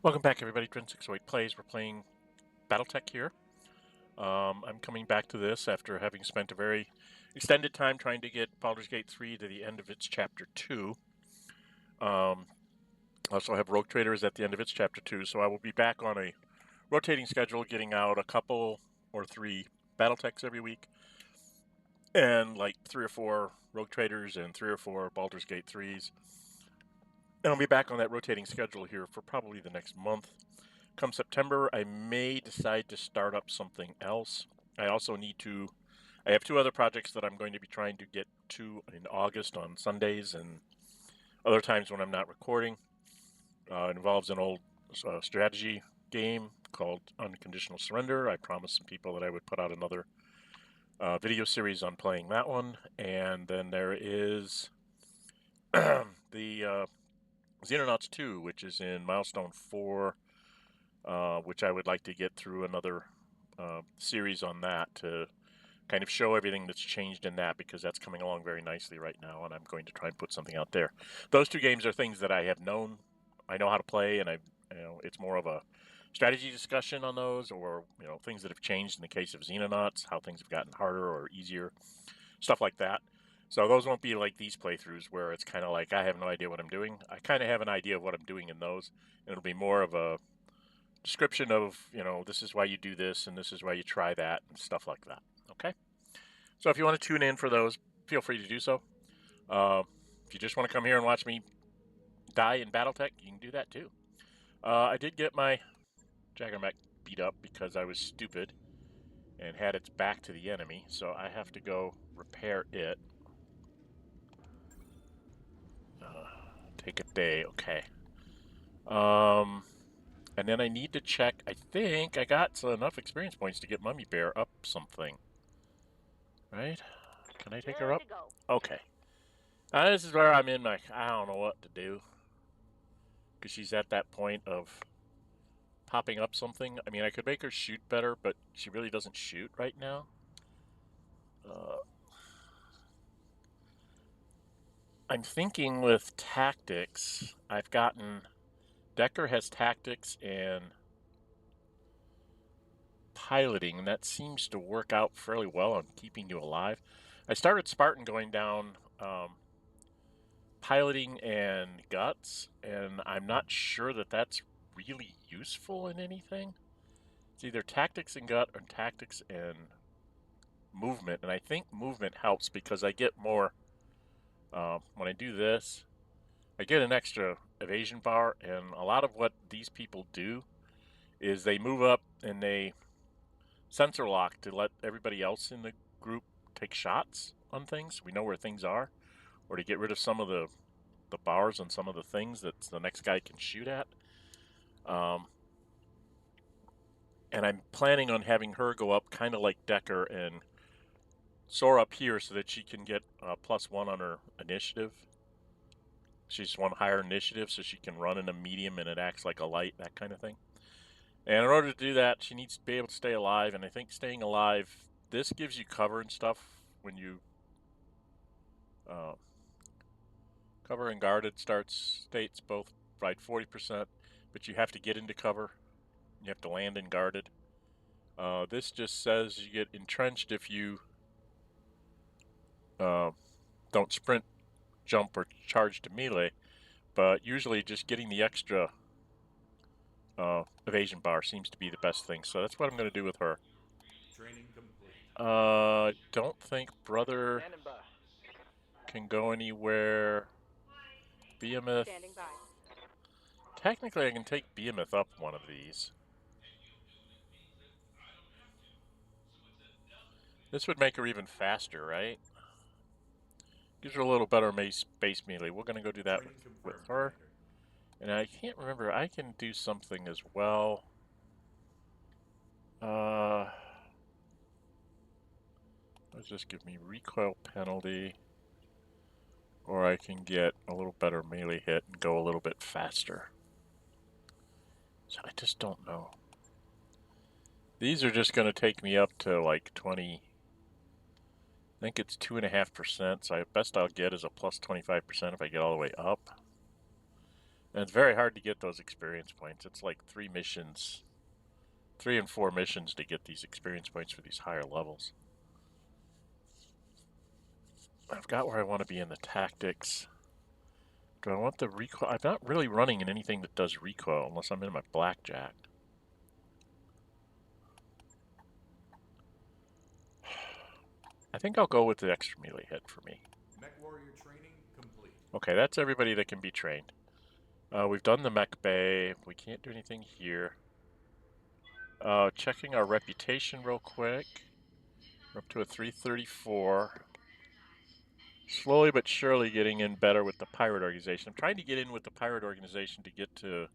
Welcome back, everybody. Dren608 Plays. We're playing Battletech here. I'm coming back to this after having spent a very extended time trying to get Baldur's Gate 3 to the end of its Chapter 2. Also have Rogue Traders at the end of its Chapter 2, so I will be back on a rotating schedule, getting out a couple or three Battletechs every week, and like 3 or 4 Rogue Traders and 3 or 4 Baldur's Gate 3s. And I'll be back on that rotating schedule here for probably the next month. Come September, I may decide to start up something else. I also need to... I have 2 other projects that I'm going to be trying to get to in August on Sundays and other times when I'm not recording. It involves an old strategy game called Unconditional Surrender. I promised some people that I would put out another video series on playing that one. And then there is the Xenonauts 2, which is in Milestone 4, which I would like to get through another series on that to kind of show everything that's changed in that, because that's coming along very nicely right now, and I'm going to try and put something out there. Those 2 games are things that I have known. I know how to play, and it's more of a strategy discussion on those, or things that have changed in the case of Xenonauts, how things have gotten harder or easier, stuff like that. So those won't be like these playthroughs where it's kind of like I have no idea what I'm doing. I kind of have an idea of what I'm doing in those, and it'll be more of a description of, this is why you do this and this is why you try that and stuff like that. Okay? So if you want to tune in for those, feel free to do so. If you just want to come here and watch me die in Battletech, you can do that too. I did get my Jaggermech beat up because I was stupid and had its back to the enemy, so I have to go repair it. Take a day, okay. And then I need to check, I think I got enough experience points to get Mummy Bear up something. Right? Can I take her up? Okay. This is where I'm in my, I don't know what to do. Because she's at that point of popping up something. I mean, I could make her shoot better, but she really doesn't shoot right now. I'm thinking with tactics, I've gotten... Decker has tactics and piloting, and that seems to work out fairly well on keeping you alive. I started Spartan going down piloting and guts, and I'm not sure that that's really useful in anything. It's either tactics and gut or tactics and movement, and I think movement helps because I get more... when I do this, I get an extra evasion bar, and a lot of what these people do is they move up and they sensor lock to let everybody else in the group take shots on things. We know where things are, or to get rid of some of the bars on some of the things that the next guy can shoot at. And I'm planning on having her go up kind of like Decker and soar up here so that she can get +1 on her initiative. She's 1 higher initiative, so she can run in a medium and it acts like a light, that kind of thing. And in order to do that, she needs to be able to stay alive, and I think staying alive, this gives you cover and stuff when you... cover and guarded states both provide 40%, but you have to get into cover. You have to land in guarded. This just says you get entrenched if you don't sprint, jump, or charge to melee, but usually just getting the extra evasion bar seems to be the best thing, so that's what I'm going to do with her. Training complete. Don't think brother can go anywhere. Behemoth. Technically, I can take Behemoth up one of these. This would make her even faster, right? Gives her a little better base melee. We're going to go do that with her. And I can't remember. I can do something as well. Let's just give me recoil penalty. Or I can get a little better melee hit and go a little bit faster. So I just don't know. These are just going to take me up to like 20. I think it's 2.5%, so best I'll get is a +25% if I get all the way up. And it's very hard to get those experience points. It's like 3 missions, 3 and 4 missions to get these experience points for these higher levels. I've got where I want to be in the tactics. Do I want the recoil? I'm not really running in anything that does recoil unless I'm in my blackjack. I think I'll go with the extra melee hit for me. Mech warrior training complete. Okay, that's everybody that can be trained. We've done the mech bay. We can't do anything here. Checking our reputation real quick. We're up to a 334. Slowly but surely getting in better with the pirate organization. I'm trying to get in with the pirate organization to get to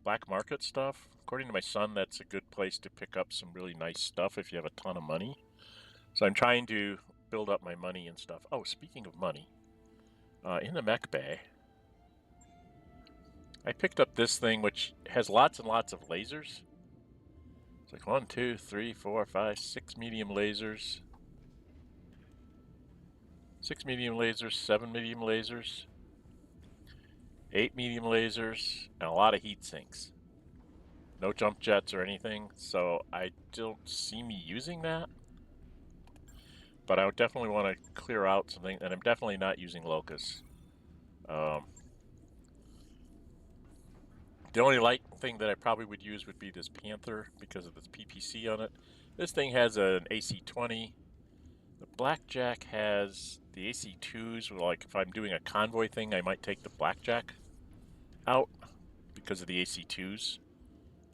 black market stuff. According to my son, that's a good place to pick up some really nice stuff if you have a ton of money. So I'm trying to build up my money and stuff. Oh, speaking of money, in the mech bay, I picked up this thing which has lots and lots of lasers. It's like 1, 2, 3, 4, 5, 6 medium lasers. 6 medium lasers, 7 medium lasers, 8 medium lasers, and a lot of heat sinks. No jump jets or anything, so I don't see me using that. But I would definitely want to clear out something, and I'm definitely not using locusts. The only light thing that I probably would use would be this Panther because of this PPC on it. This thing has an AC-20. The Blackjack has the AC-2s. Like if I'm doing a convoy thing, I might take the Blackjack out because of the AC-2s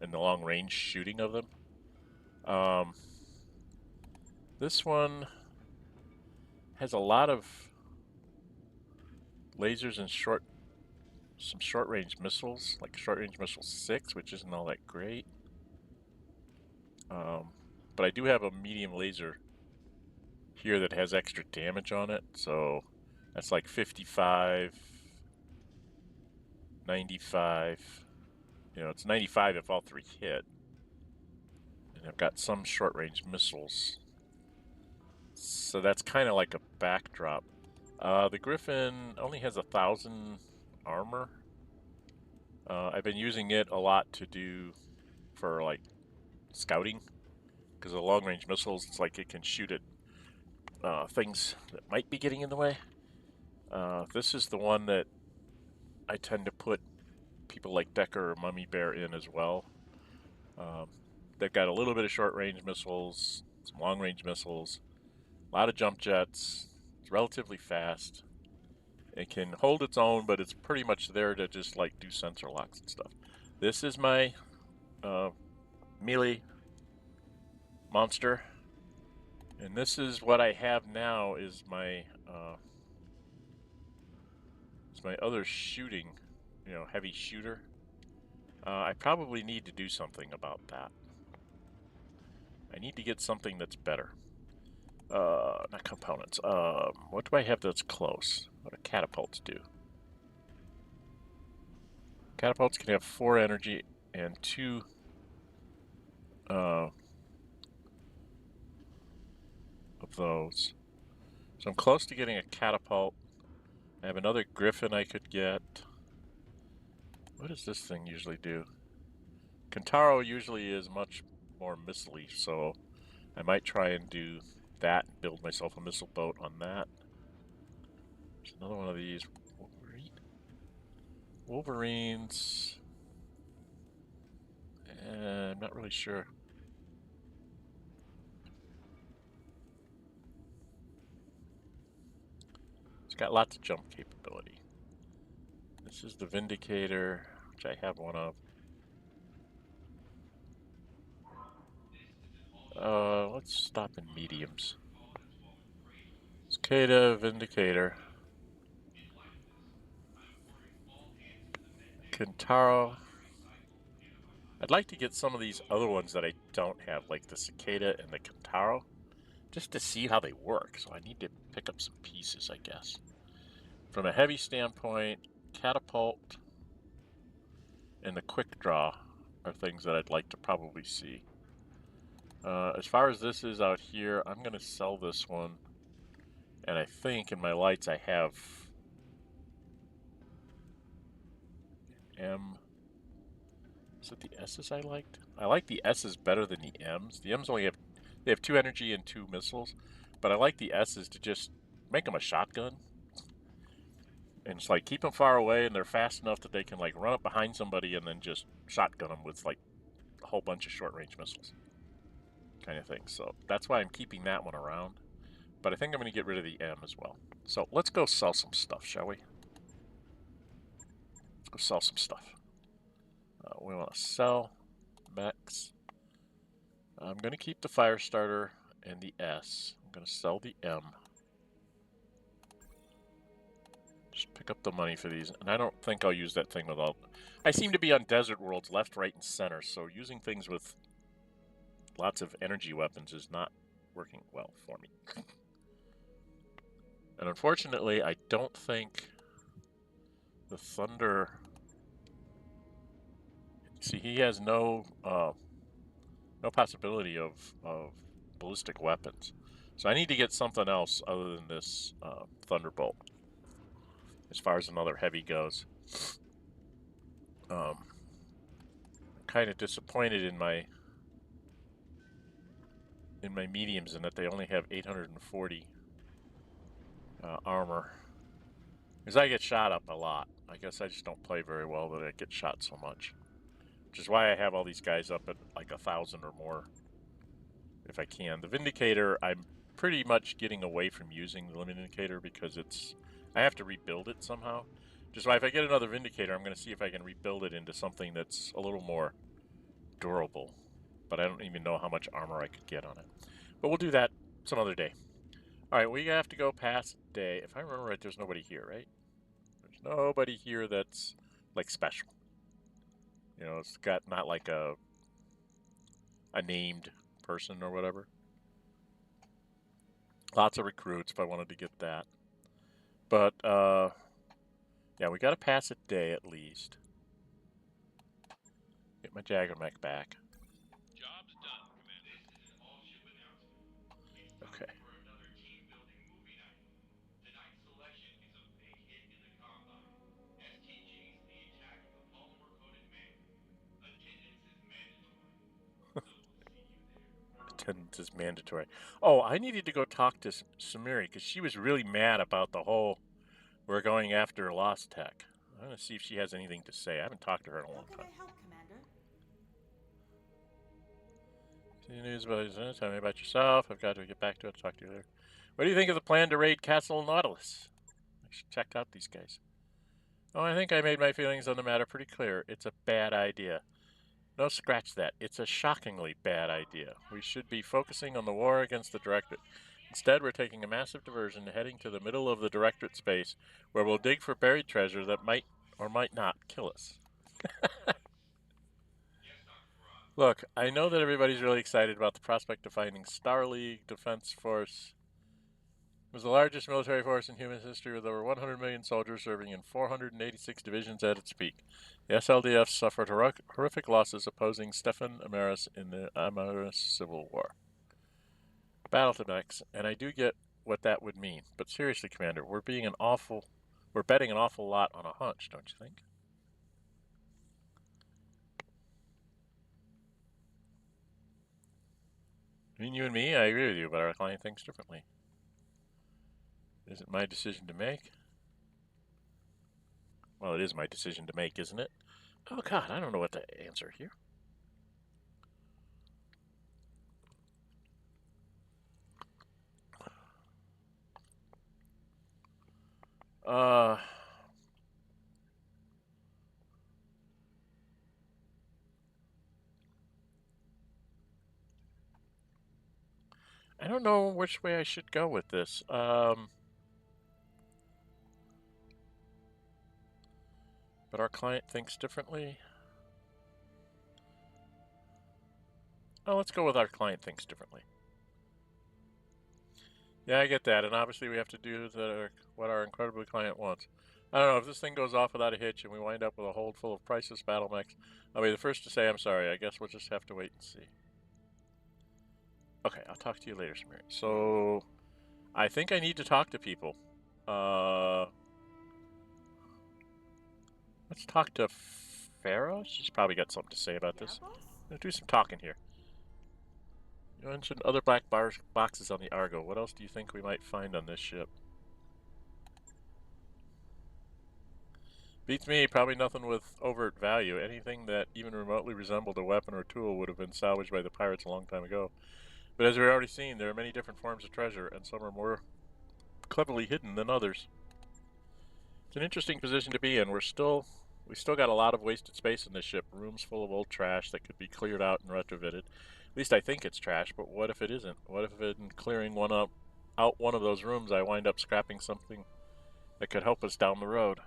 and the long range shooting of them. This one has a lot of lasers and some short range missiles, like short range missile 6, which isn't all that great. But I do have a medium laser here that has extra damage on it, so that's like 55, 95. You know, it's 95 if all 3 hit. And I've got some short range missiles. So that's kind of like a backdrop. The Griffin only has 1,000 armor. I've been using it a lot to do for like scouting, because the long range missiles, it's like it can shoot at things that might be getting in the way. This is the one that I tend to put people like Decker or Mummy Bear in as well. They've got a little bit of short range missiles, some long range missiles, a lot of jump jets. It's relatively fast. It can hold its own, but it's pretty much there to just like do sensor locks and stuff. This is my melee monster, and this is what I have now is my other shooting, heavy shooter. I probably need to do something about that. I need to get something that's better. Not components. What do I have that's close? What do catapults do? Catapults can have 4 energy and 2 of those. So I'm close to getting a catapult. I have another Griffin I could get. What does this thing usually do? Kentaro usually is much more missile-y, so I might try and do that and build myself a missile boat on that. There's another one of these. Wolverines. I'm not really sure. It's got lots of jump capability. This is the Vindicator, which I have one of. Let's stop in mediums. Cicada, Vindicator. Kentaro. I'd like to get some of these other ones that I don't have, like the Cicada and the Kentaro, just to see how they work. So I need to pick up some pieces, I guess. From a heavy standpoint, Catapult and the Quick Draw are things that I'd like to probably see. As far as this is out here, I'm going to sell this one. And I think in my lights I have M. Is it the S's I liked? I like the S's better than the M's. The M's only have, they have 2 energy and 2 missiles, but I like the S's to just make them a shotgun. And it's like keep them far away, and they're fast enough that they can like run up behind somebody and then just shotgun them with like a whole bunch of short-range missiles, kind of thing. So that's why I'm keeping that one around. But I think I'm going to get rid of the M as well. So let's go sell some stuff, shall we? Let's go sell some stuff. We want to sell Mechs. I'm going to keep the fire starter and the S. I'm going to sell the M. Just pick up the money for these. And I don't think I'll use that thing with all... I seem to be on desert worlds left, right, and center, so using things with lots of energy weapons is not working well for me. And unfortunately, I don't think the Thunder... See, he has no possibility of ballistic weapons. So I need to get something else other than this Thunderbolt, as far as another heavy goes. I'm kind of disappointed in my mediums in that they only have 840 armor. Because I get shot up a lot. I guess I just don't play very well that I get shot so much. Which is why I have all these guys up at like 1,000 or more if I can. The Vindicator, I'm pretty much getting away from using the Vindicator because I have to rebuild it somehow. Just why if I get another Vindicator, I'm going to see if I can rebuild it into something that's a little more durable. But I don't even know how much armor I could get on it. But we'll do that some other day. Alright, we have to go past day. If I remember right, there's nobody here, right? There's nobody here that's like special. You know, it's got not like a named person or whatever. Lots of recruits if I wanted to get that. But, yeah, we got to pass a day at least. Get my Jagger mech back. Job's done, Commander. This is an all-ship announcement. It's time Okay. for another team-building movie night. Tonight's selection is a big hit in the Combine. STG's The Attack of the Polymer-Coated Man. Attendance is mandatory. So we'll see you there. Attendance is mandatory. Oh, I needed to go talk to Sumire because she was really mad about the whole we're going after Lost Tech. I'm going to see if she has anything to say. I haven't talked to her in a long How can time. I help, Commander? Any news about tell me about yourself. I've got to get back to it. Talk to you later. What do you think of the plan to raid Castle Nautilus? I should check out these guys. Oh, I think I made my feelings on the matter pretty clear. It's a bad idea. No, scratch that. It's a shockingly bad idea. We should be focusing on the war against the Directorate. Instead, we're taking a massive diversion and heading to the middle of the Directorate space, where we'll dig for buried treasure that might or might not kill us. Look, I know that everybody's really excited about the prospect of finding Star League Defense Force. It was the largest military force in human history with over 100 million soldiers serving in 486 divisions at its peak. The SLDF suffered horrific losses opposing Stefan Amaris in the Amaris Civil War. Battletech Mechs, and I do get what that would mean. But seriously, Commander, we're betting an awful lot on a hunch, don't you think? I mean, you and me, I agree with you, but our client thinks differently. Is it my decision to make? Well, it is my decision to make, isn't it? Oh, God, I don't know what to answer here. I don't know which way I should go with this. But our client thinks differently. Oh, let's go with our client thinks differently. Yeah, I get that, and obviously we have to do what our incredibly client wants. I don't know, if this thing goes off without a hitch and we wind up with a hold full of priceless battle mechs, I'll be the first to say I'm sorry. I guess we'll just have to wait and see. Okay, I'll talk to you later, Sumire. So, I think I need to talk to people. Let's talk to Farah? She's probably got something to say about Yeah, this. boss? Let's do some talking here. You mentioned other black boxes on the Argo. What else do you think we might find on this ship? Beats me, probably nothing with overt value. Anything that even remotely resembled a weapon or tool would have been salvaged by the pirates a long time ago. But as we've already seen, there are many different forms of treasure, and some are more cleverly hidden than others. It's an interesting position to be in. We still got a lot of wasted space in this ship. Rooms full of old trash that could be cleared out and retrofitted. At least I think it's trash, but what if it isn't? What if in clearing out one of those rooms, I wind up scrapping something that could help us down the road?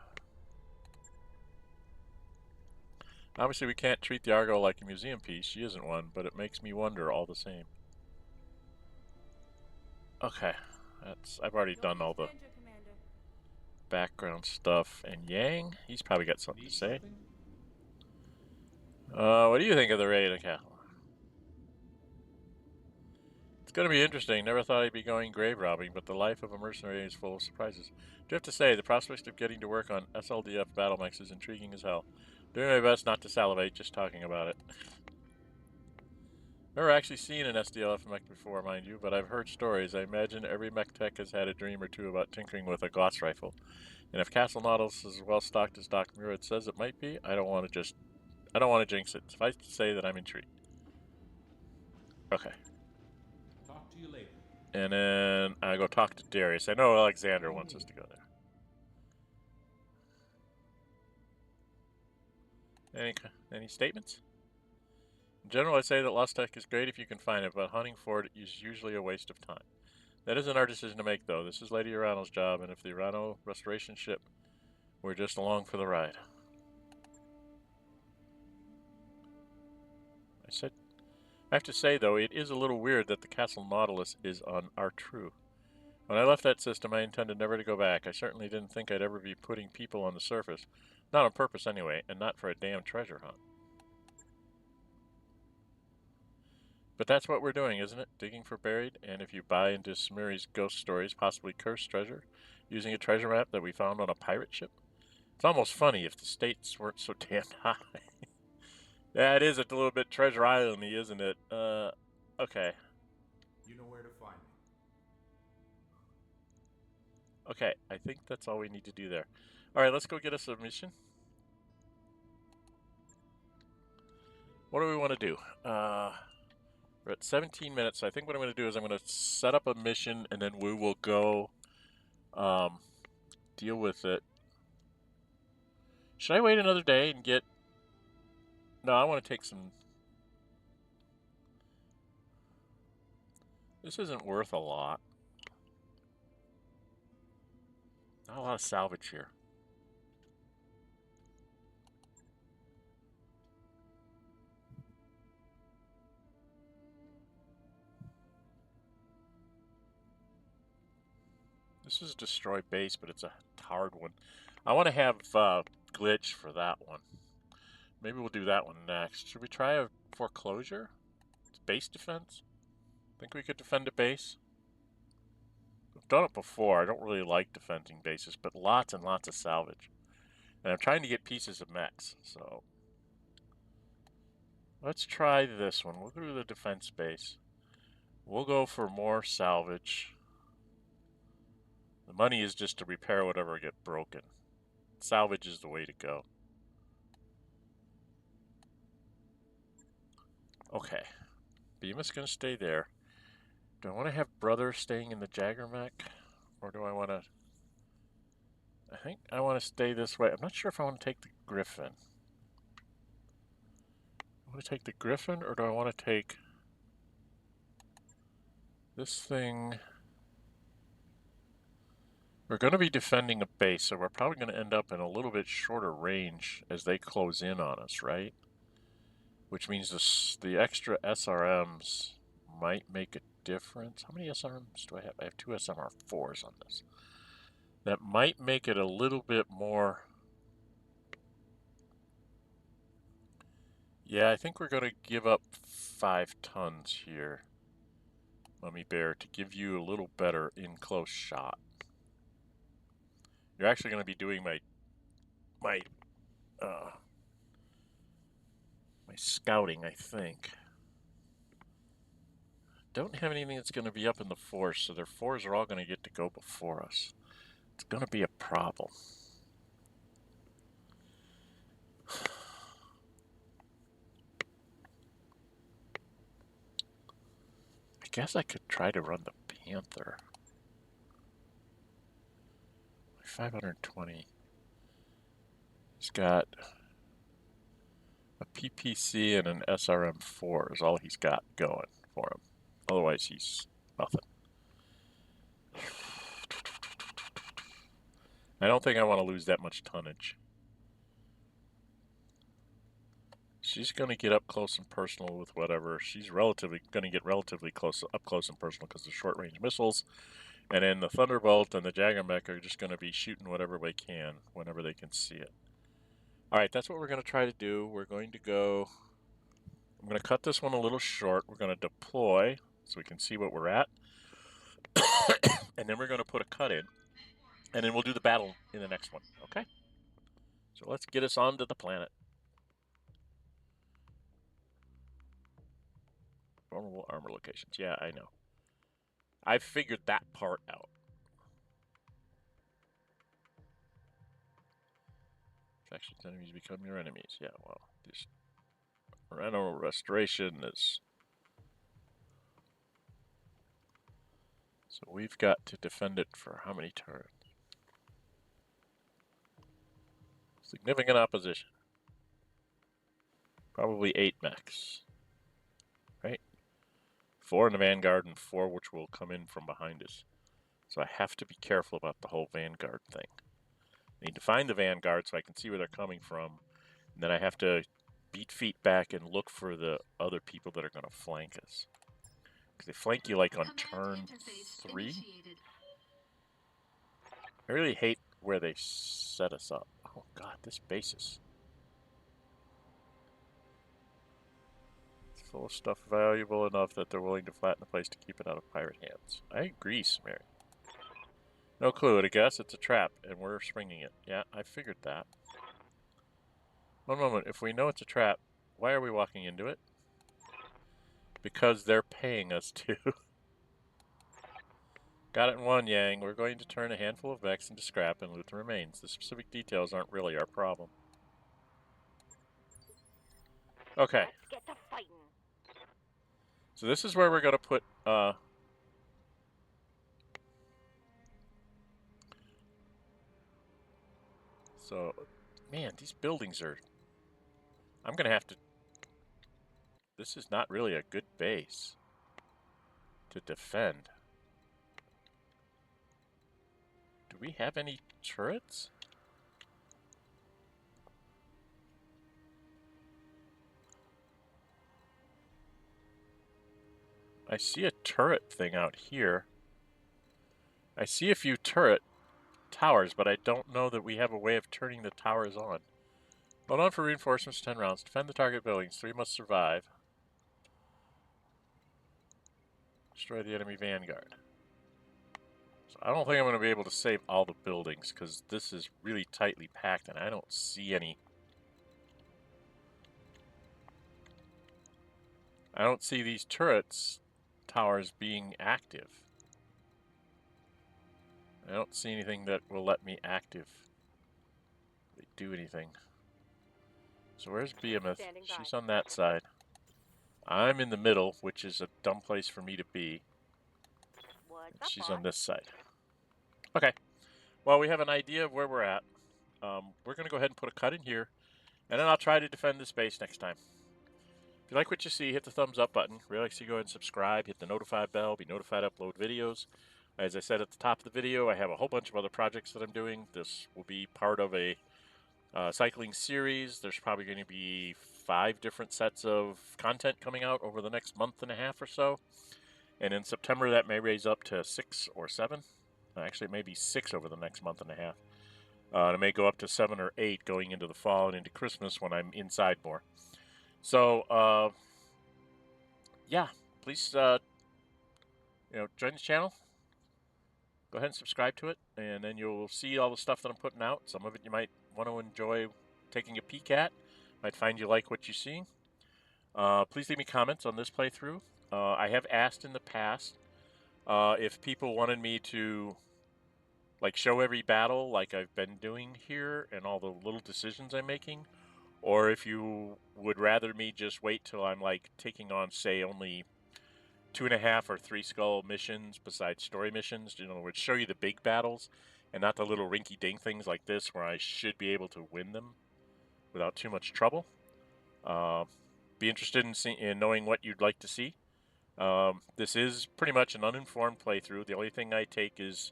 Obviously, we can't treat the Argo like a museum piece. She isn't one, but it makes me wonder all the same. Okay, I've already done all the background stuff. And Yang, he's probably got something to say. What do you think of the raid of Castle? It's going to be interesting. Never thought I'd be going grave robbing, but the life of a mercenary is full of surprises. Do have to say, the prospect of getting to work on SLDF battle mechs is intriguing as hell. Doing my best not to salivate just talking about it. Never actually seen an SDLF mech before, mind you, but I've heard stories. I imagine every mech tech has had a dream or two about tinkering with a Gauss rifle. And if Castle Nautilus is as well stocked as Doc Murid says it might be, I don't want to jinx it. Suffice to say that I'm intrigued. Okay. Talk to you later. And then I go talk to Darius. I know Alexander wants us to go there. Any statements? In general, I'd say that Lost Tech is great if you can find it, but hunting for it is usually a waste of time. That isn't our decision to make, though. This is Lady Urano's job, and if the Urano restoration ship, we're just along for the ride. I have to say, though, it is a little weird that the Castle Nautilus is on R2. When I left that system, I intended never to go back. I certainly didn't think I'd ever be putting people on the surface. Not on purpose, anyway, and not for a damn treasure hunt. But that's what we're doing, isn't it? Digging for buried, and if you buy into Sumire's ghost stories, possibly cursed treasure, using a treasure map that we found on a pirate ship? It's almost funny if the stakes weren't so damn high. Yeah, it is a little bit Treasure Island-y, isn't it? Okay. You know where to find me. Okay, I think that's all we need to do there. Alright, let's go get us a mission. What do we want to do? We're at 17 minutes, so I think what I'm going to do is I'm going to set up a mission, and then we will go deal with it. Should I wait another day and get... No, I want to take some... This isn't worth a lot. Not a lot of salvage here. This is Destroy Base, but it's a hard one. I want to have Glitch for that one. Maybe we'll do that one next. Should we try a Foreclosure? It's base defense? Think we could defend a base? I've done it before. I don't really like defending bases, but lots and lots of salvage. And I'm trying to get pieces of mechs, so... Let's try this one. We'll go to the defense base. We'll go for more salvage. The money is just to repair whatever get broken. Salvage is the way to go. Okay. Bemis gonna stay there. Do I want to have Brother staying in the Jagger mech? Or do I want to... I think I want to stay this way. I'm not sure if I want to take the Griffin. I want to take the Griffin, or do I want to take... this thing... We're going to be defending a base, so we're probably going to end up in a little bit shorter range as they close in on us, right? Which means the extra SRMs might make a difference. How many SRMs do I have? I have 2 SMR4s on this. That might make it a little bit more... Yeah, I think we're going to give up 5 tons here, Mummy Bear, to give you a little better in-close shot. You're actually going to be doing my my scouting, I think. Don't have anything that's going to be up in the 4s, so their 4s are all going to get to go before us. It's going to be a problem. I guess I could try to run the Panther. 520. He's got a PPC and an SRM4 is all he's got going for him. Otherwise, he's nothing. I don't think I want to lose that much tonnage. She's going to get up close and personal with whatever. She's going to get relatively up close and personal because of short-range missiles. And then the Thunderbolt and the Jagermech are just going to be shooting whatever they can whenever they can see it. All right, that's what we're going to try to do. We're going to go... I'm going to cut this one a little short. We're going to deploy so we can see what we're at. And then we're going to put a cut in. And then we'll do the battle in the next one, okay? So let's get us onto the planet. Vulnerable armor locations. Yeah, I know. I figured that part out. Factions enemies become your enemies. Yeah, well, this Pirana restoration is... So we've got to defend it for how many turns? Significant opposition. Probably 8 mechs. Right? 4 in the Vanguard and 4 which will come in from behind us. So I have to be careful about the whole Vanguard thing. I need to find the Vanguard so I can see where they're coming from. And then I have to beat feet back and look for the other people that are going to flank us. Because they flank you like on turn 3. I really hate where they set us up. Oh god, this basis. It's full of stuff valuable enough that they're willing to flatten the place to keep it out of pirate hands. I agree, Sumire. No clue, I guess it's a trap, and we're springing it. Yeah, I figured that. One moment, if we know it's a trap, why are we walking into it? Because they're paying us to. Got it in one, Yang. We're going to turn a handful of mechs into scrap and loot the remains. The specific details aren't really our problem. Okay. Let's get to fighting. So this is where we're going to put, So, man, these buildings are... I'm going to have to... This is not really a good base to defend. Do we have any turrets? I see a turret thing out here. I see a few turret towers, but I don't know that we have a way of turning the towers on. Hold on for reinforcements, 10 rounds. Defend the target buildings. 3 must survive. Destroy the enemy vanguard. So I don't think I'm going to be able to save all the buildings because this is really tightly packed and I don't see any. I don't see these turrets towers being active. I don't see anything that will let me active. Do anything. So where's Behemoth? She's on that side. I'm in the middle, which is a dumb place for me to be. She's on this side. Okay. Well, we have an idea of where we're at. We're going to go ahead and put a cut in here, and then I'll try to defend this base next time. If you like what you see, hit the thumbs up button. Really like to see you go ahead and subscribe. Hit the notify bell. Be notified to upload videos. As I said at the top of the video, I have a whole bunch of other projects that I'm doing. This will be part of a cycling series. There's probably going to be 5 different sets of content coming out over the next month and a half or so. And in September, that may raise up to 6 or 7. Actually, it may be 6 over the next month and a half. And it may go up to 7 or 8 going into the fall and into Christmas when I'm inside more. So, yeah, please, join the channel. Go ahead and subscribe to it, and then you'll see all the stuff that I'm putting out. Some of it you might want to enjoy taking a peek at. Might find you like what you're seeing. Please leave me comments on this playthrough. I have asked in the past if people wanted me to like show every battle like I've been doing here and all the little decisions I'm making, or if you would rather me just wait till I'm like taking on, say, only 2.5 or 3 skull missions besides story missions. In other words, show you the big battles and not the little rinky-dink things like this where I should be able to win them without too much trouble. Be interested in knowing what you'd like to see. This is pretty much an uninformed playthrough. The only thing I take is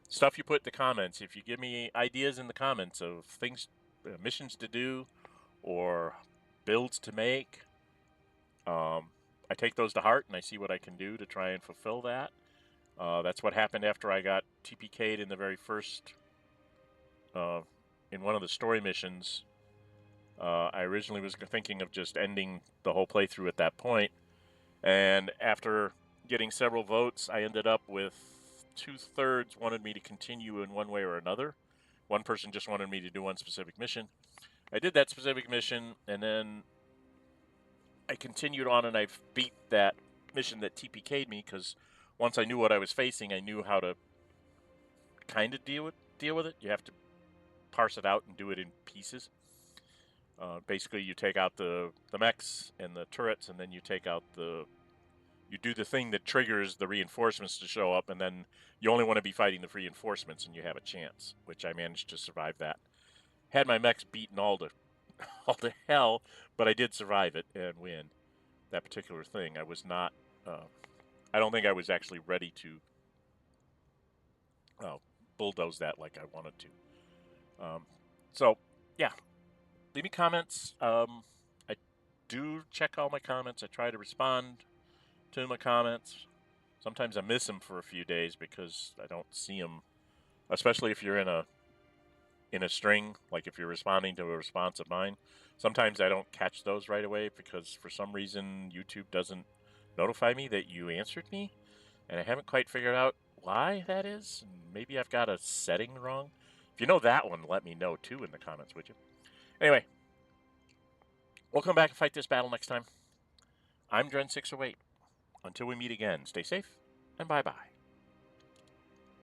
stuff you put in the comments. If you give me ideas in the comments of things, missions to do, or builds to make, I take those to heart and I see what I can do to try and fulfill that. That's what happened after I got TPK'd in the very first, in one of the story missions. I originally was thinking of just ending the whole playthrough at that point, and after getting several votes, I ended up with 2/3 wanted me to continue in one way or another. One person just wanted me to do one specific mission. I did that specific mission, and then I continued on, and I beat that mission that TPK'd me, because once I knew what I was facing, I knew how to kind of deal with it. You have to parse it out and do it in pieces. Basically, you take out the mechs and the turrets, and then you take out you do the thing that triggers the reinforcements to show up, and then you only want to be fighting the reinforcements, and you have a chance, which I managed to survive that. Had my mechs beaten all to hell, but I did survive it and win that particular thing. I was not, I don't think I was actually ready to bulldoze that like I wanted to. So, yeah. Leave me comments. I do check all my comments. I try to respond to my comments. Sometimes I miss them for a few days because I don't see them, especially if you're in a string, like if you're responding to a response of mine. Sometimes I don't catch those right away because for some reason YouTube doesn't notify me that you answered me, and I haven't quite figured out why that is. Maybe I've got a setting wrong. If you know that one, let me know too in the comments, would you? Anyway, we'll come back and fight this battle next time. I'm Dren608. Until we meet again, stay safe and bye-bye.